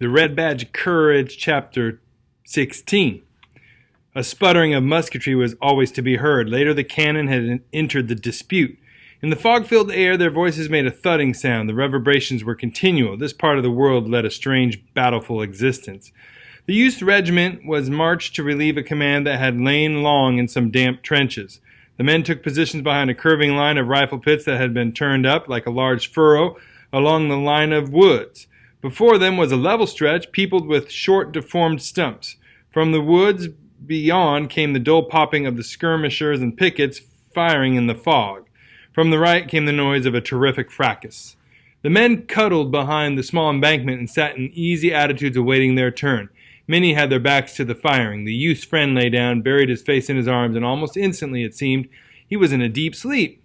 The Red Badge of Courage, Chapter 16. A sputtering of musketry was always to be heard. Later the cannon had entered the dispute. In the fog-filled air their voices made a thudding sound. The reverberations were continual. This part of the world led a strange, battleful existence. The youth regiment was marched to relieve a command that had lain long in some damp trenches. The men took positions behind a curving line of rifle pits that had been turned up like a large furrow along the line of woods. Before them was a level stretch peopled with short, deformed stumps. From the woods beyond came the dull popping of the skirmishers and pickets firing in the fog. From the right came the noise of a terrific fracas. The men cuddled behind the small embankment and sat in easy attitudes awaiting their turn. Many had their backs to the firing. The youth's friend lay down, buried his face in his arms, and almost instantly, it seemed, he was in a deep sleep.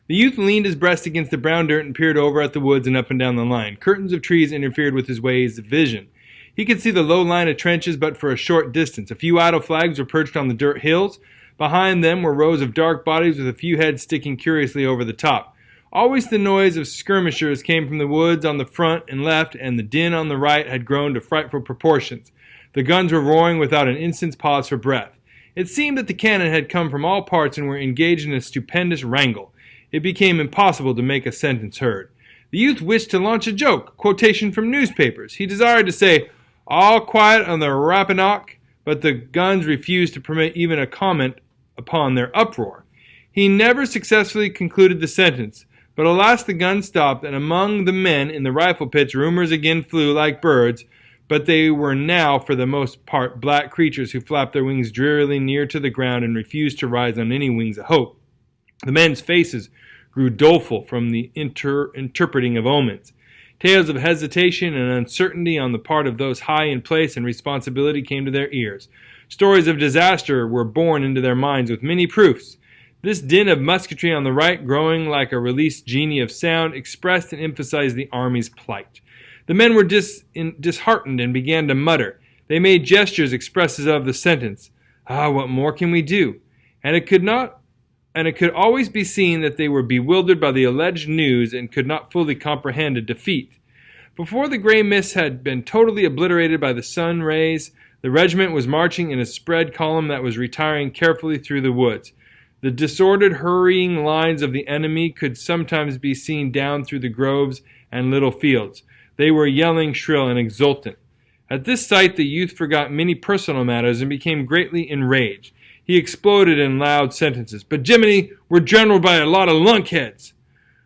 The youth leaned his breast against the brown dirt and peered over at the woods and up and down the line. Curtains of trees interfered with his ways of vision. He could see the low line of trenches but for a short distance. A few idle flags were perched on the dirt hills. Behind them were rows of dark bodies with a few heads sticking curiously over the top. Always the noise of skirmishers came from the woods on the front and left, and the din on the right had grown to frightful proportions. The guns were roaring without an instant's pause for breath. It seemed that the cannon had come from all parts and were engaged in a stupendous wrangle. It became impossible to make a sentence heard. The youth wished to launch a joke, a quotation from newspapers. He desired to say, "All quiet on the Rappahannock," but the guns refused to permit even a comment upon their uproar. He never successfully concluded the sentence, but alas the guns stopped, and among the men in the rifle pits rumors again flew like birds, but they were now for the most part black creatures who flapped their wings drearily near to the ground and refused to rise on any wings of hope. The men's faces grew doleful from the interpreting of omens. Tales of hesitation and uncertainty on the part of those high in place and responsibility came to their ears. Stories of disaster were borne into their minds with many proofs. This din of musketry on the right, growing like a released genie of sound, expressed and emphasized the army's plight. The men were disheartened and began to mutter. They made gestures expressive of the sentence, what more can we do? And it could always be seen that they were bewildered by the alleged news and could not fully comprehend a defeat. Before the gray mist had been totally obliterated by the sun rays, the regiment was marching in a spread column that was retiring carefully through the woods. The disordered, hurrying lines of the enemy could sometimes be seen down through the groves and little fields. They were yelling shrill and exultant. At this sight the youth forgot many personal matters and became greatly enraged. He exploded in loud sentences. "But Jiminy, we're generaled by a lot of lunkheads."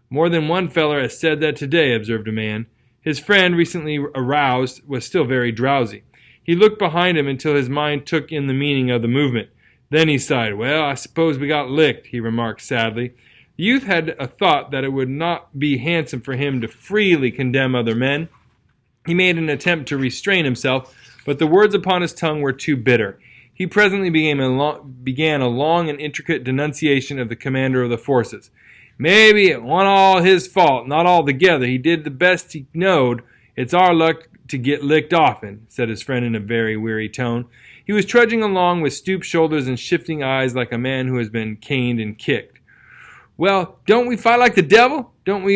"More than one feller has said that today," observed a man. His friend, recently aroused, was still very drowsy. He looked behind him until his mind took in the meaning of the movement. Then he sighed. "Well, I suppose we got licked," he remarked sadly. The youth had a thought that it would not be handsome for him to freely condemn other men. He made an attempt to restrain himself, but the words upon his tongue were too bitter. He presently began a long and intricate denunciation of the commander of the forces. "Maybe it wasn't all his fault, not altogether. He did the best he knowed. It's our luck to get licked often," said his friend in a very weary tone. He was trudging along with stooped shoulders and shifting eyes like a man who has been caned and kicked. "Well, don't we fight like the devil? Don't we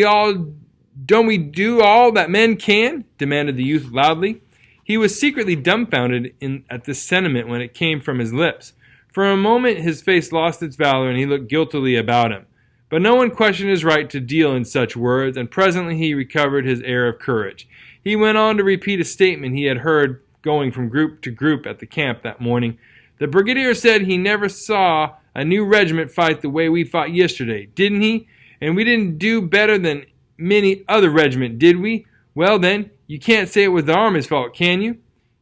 do all that men can?" demanded the youth loudly. He was secretly dumbfounded at this sentiment when it came from his lips. For a moment his face lost its valor and he looked guiltily about him. But no one questioned his right to deal in such words, and presently he recovered his air of courage. He went on to repeat a statement he had heard going from group to group at the camp that morning. "The brigadier said he never saw a new regiment fight the way we fought yesterday, didn't he? And we didn't do better than many other regiment, did we? Well then, you can't say it was the army's fault, can you?"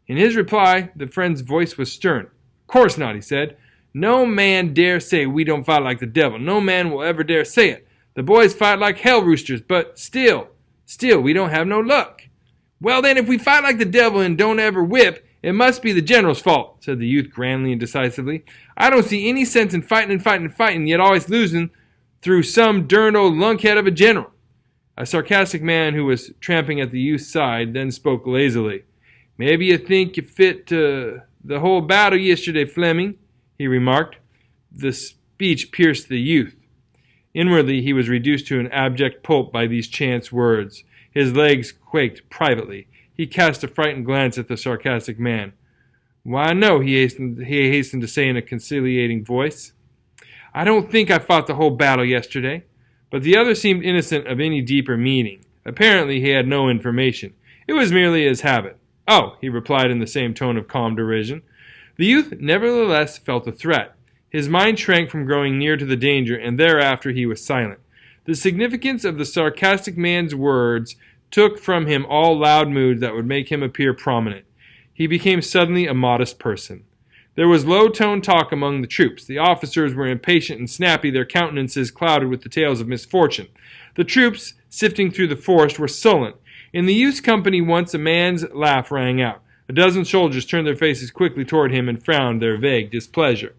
In his reply, the friend's voice was stern. "Of course not," he said. "No man dare say we don't fight like the devil. No man will ever dare say it. The boys fight like hell roosters, but still, we don't have no luck." "Well then, if we fight like the devil and don't ever whip, it must be the general's fault," said the youth grandly and decisively. "I don't see any sense in fighting, yet always losing through some derned old lunkhead of a general." A sarcastic man who was tramping at the youth's side then spoke lazily. "Maybe you think you fit the whole battle yesterday, Fleming," he remarked. The speech pierced the youth. Inwardly he was reduced to an abject pulp by these chance words. His legs quaked privately. He cast a frightened glance at the sarcastic man. "Why, no," he hastened to say in a conciliating voice. "I don't think I fought the whole battle yesterday." But the other seemed innocent of any deeper meaning. Apparently he had no information. It was merely his habit. "Oh," he replied in the same tone of calm derision. The youth nevertheless felt a threat. His mind shrank from growing near to the danger, and thereafter he was silent. The significance of the sarcastic man's words took from him all loud moods that would make him appear prominent. He became suddenly a modest person. There was low-toned talk among the troops. The officers were impatient and snappy, their countenances clouded with the tales of misfortune. The troops, sifting through the forest, were sullen. In the youth's company once a man's laugh rang out. A dozen soldiers turned their faces quickly toward him and frowned their vague displeasure.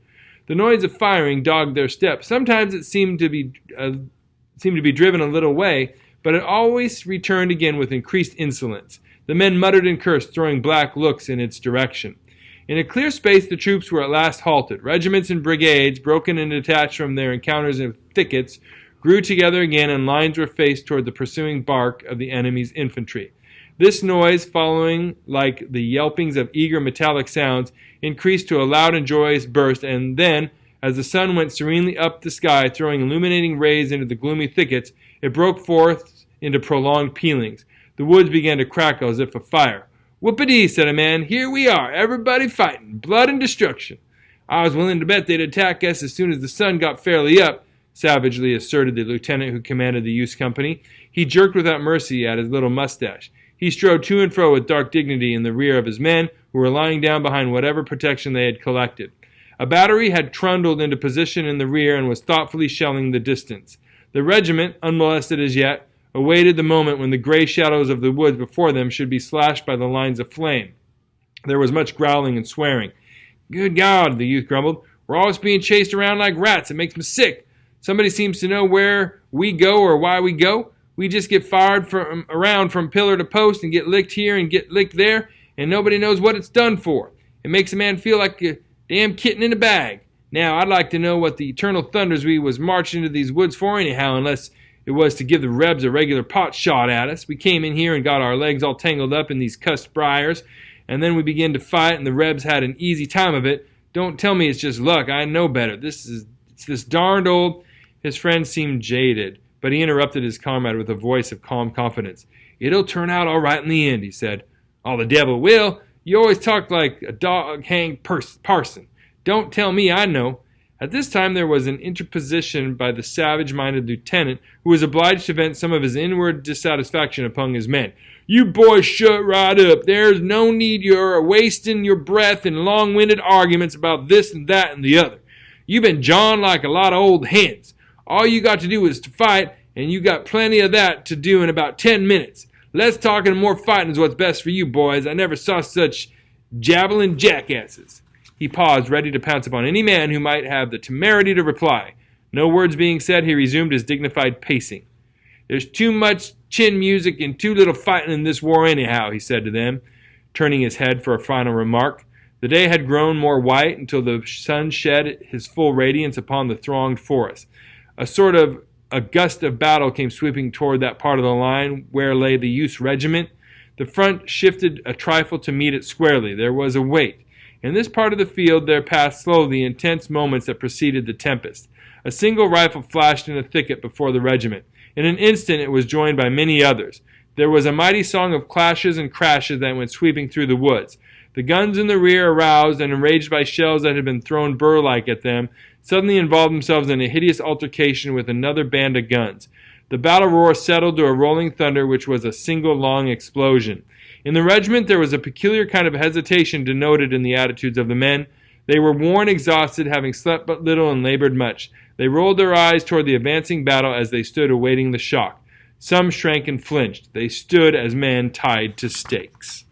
The noise of firing dogged their steps. Sometimes it seemed to be driven a little way, but it always returned again with increased insolence. The men muttered and cursed, throwing black looks in its direction. In a clear space the troops were at last halted. Regiments and brigades, broken and detached from their encounters in thickets, grew together again, and lines were faced toward the pursuing bark of the enemy's infantry. This noise, following like the yelpings of eager metallic sounds, increased to a loud and joyous burst, and then, as the sun went serenely up the sky, throwing illuminating rays into the gloomy thickets, it broke forth into prolonged pealings. The woods began to crackle as if afire. "Whoopity," said a man. "Here we are, everybody fighting, blood and destruction." "I was willing to bet they'd attack us as soon as the sun got fairly up," savagely asserted the lieutenant who commanded the youth's company. He jerked without mercy at his little mustache. He strode to and fro with dark dignity in the rear of his men, who were lying down behind whatever protection they had collected. A battery had trundled into position in the rear and was thoughtfully shelling the distance. The regiment, unmolested as yet, awaited the moment when the gray shadows of the woods before them should be slashed by the lines of flame. There was much growling and swearing. "Good God," the youth grumbled. "We're always being chased around like rats. It makes me sick. Somebody seems to know where we go or why we go. We just get fired around from pillar to post and get licked here and get licked there, and nobody knows what it's done for. It makes a man feel like a damn kitten in a bag. Now, I'd like to know what the eternal thunders we was marching into these woods for anyhow, unless it was to give the Rebs a regular pot shot at us. We came in here and got our legs all tangled up in these cussed briars, and then we began to fight, and the Rebs had an easy time of it. Don't tell me it's just luck. I know better. It's this darned old..." His friend seemed jaded, but he interrupted his comrade with a voice of calm confidence. "It'll turn out all right in the end," he said. "All the devil will. You always talk like a dog-hanged parson. Don't tell me I know." At this time there was an interposition by the savage-minded lieutenant, who was obliged to vent some of his inward dissatisfaction upon his men. "You boys shut right up. There's no need you're wasting your breath in long-winded arguments about this and that and the other. You've been jawing like a lot of old hens. All you got to do is to fight, and you got plenty of that to do in about 10 minutes. Less talking and more fighting is what's best for you boys. I never saw such jabbling jackasses." He paused, ready to pounce upon any man who might have the temerity to reply. No words being said, he resumed his dignified pacing. "There's too much chin music and too little fighting in this war anyhow," he said to them, turning his head for a final remark. The day had grown more white until the sun shed his full radiance upon the thronged forest. A gust of battle came sweeping toward that part of the line where lay the youth's regiment. The front shifted a trifle to meet it squarely. There was a wait. In this part of the field there passed slowly the intense moments that preceded the tempest. A single rifle flashed in a thicket before the regiment. In an instant it was joined by many others. There was a mighty song of clashes and crashes that went sweeping through the woods. The guns in the rear, aroused and enraged by shells that had been thrown burr-like at them, suddenly involved themselves in a hideous altercation with another band of guns. The battle roar settled to a rolling thunder which was a single long explosion. In the regiment there was a peculiar kind of hesitation denoted in the attitudes of the men. They were worn, exhausted, having slept but little and labored much. They rolled their eyes toward the advancing battle as they stood awaiting the shock. Some shrank and flinched. They stood as men tied to stakes.